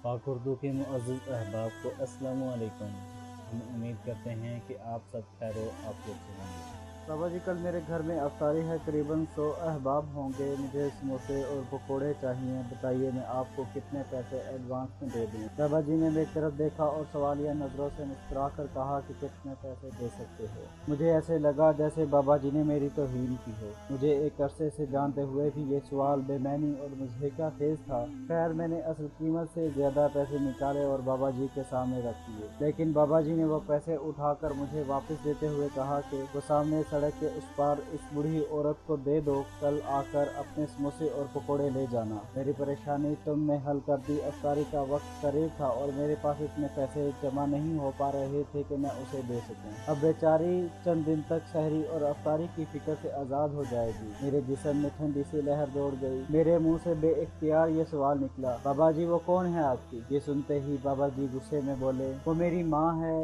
पाक उर्दू के मुअज़्ज़ज़ अहबाब को अस्सलामु अलैकुम। हम उम्मीद करते हैं कि आप सब खैर आफियत से होंगे। बाबा जी, कल मेरे घर में अफ्तारी है, करीबन 100 अहबाब होंगे। मुझे समोसे और पकोड़े चाहिए, बताइए मैं आपको कितने पैसे एडवांस में दे दूं? बाबा जी ने मेरी तरफ देखा और सवालिया नज़रों से मुस्कुरा कर कहा कि कितने पैसे दे सकते हो? मुझे ऐसे लगा जैसे बाबा जी ने मेरी तौहीन की हो। मुझे एक अरसे से जानते हुए भी ये सवाल बेमैनी और मुज़हिका खेज था। खैर, मैंने असल कीमत से ज़्यादा पैसे निकाले और बाबा जी के सामने रख दिए, लेकिन बाबा जी ने वो पैसे उठाकर मुझे वापस देते हुए कहा कि वो सामने सड़क के उस पार इस बूढ़ी औरत को दे दो, कल आकर अपने समोसे और पकोड़े ले जाना। मेरी परेशानी तुमने हल कर दी। अफ्तारी का वक्त करीब था और मेरे पास इतने पैसे जमा नहीं हो पा रहे थे कि मैं उसे दे सकूं। अब बेचारी चंद दिन तक सहरी और अफ्तारी की फिक्र से आज़ाद हो जाएगी। मेरे जिस्म में ठंडी सी लहर दौड़ गई। मेरे मुंह से बेइख्तियार ये सवाल निकला, बाबा जी वो कौन है आपकी? ये सुनते ही बाबा जी गुस्से में बोले, वो मेरी माँ है,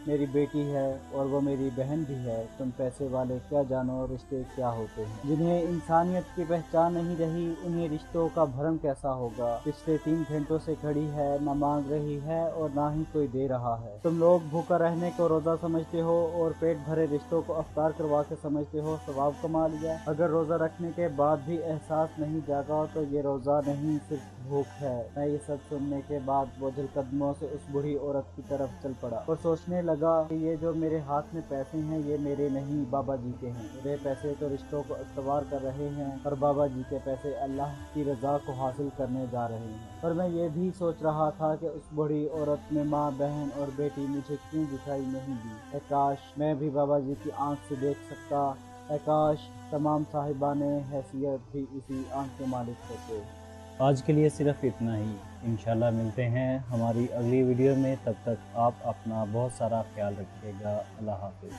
मेरी बेटी है और वो मेरी बहन भी है। तुम पैसे वाले क्या जानो रिश्ते क्या होते हैं। जिन्हें इंसानियत की पहचान नहीं रही, उन्हें रिश्तों का भरम कैसा होगा। पिछले 3 घंटों से खड़ी है, न मांग रही है और ना ही कोई दे रहा है। तुम लोग भूखा रहने को रोजा समझते हो और पेट भरे रिश्तों को अफ्तार करवा के समझते हो सवाब कमा लिया। अगर रोजा रखने के बाद भी एहसास नहीं जागा तो ये रोजा नहीं, सिर्फ भूख है। मैं ये सब सुनने के बाद बोझल कदमों से उस बूढ़ी औरत की तरफ चल पड़ा और सोचने लगा कि ये जो मेरे हाथ में पैसे हैं ये मेरे नहीं, बाबा जी के हैं। मेरे पैसे तो रिश्तों को इस्तवार कर रहे हैं और बाबा जी के पैसे अल्लाह की रजा को हासिल करने जा रहे हैं। और मैं ये भी सोच रहा था कि उस बूढ़ी औरत में माँ, बहन और बेटी मुझे क्यों दिखाई नहीं दी। काश मैं भी बाबा जी की आंख से देख सकता। काश तमाम साहिबाने हैसियत भी इसी आंख के मालिक होते। आज के लिए सिर्फ इतना ही। इंशाल्लाह मिलते हैं हमारी अगली वीडियो में। तब तक आप अपना बहुत सारा ख्याल रखिएगा। अल्लाह हाफ़िज़।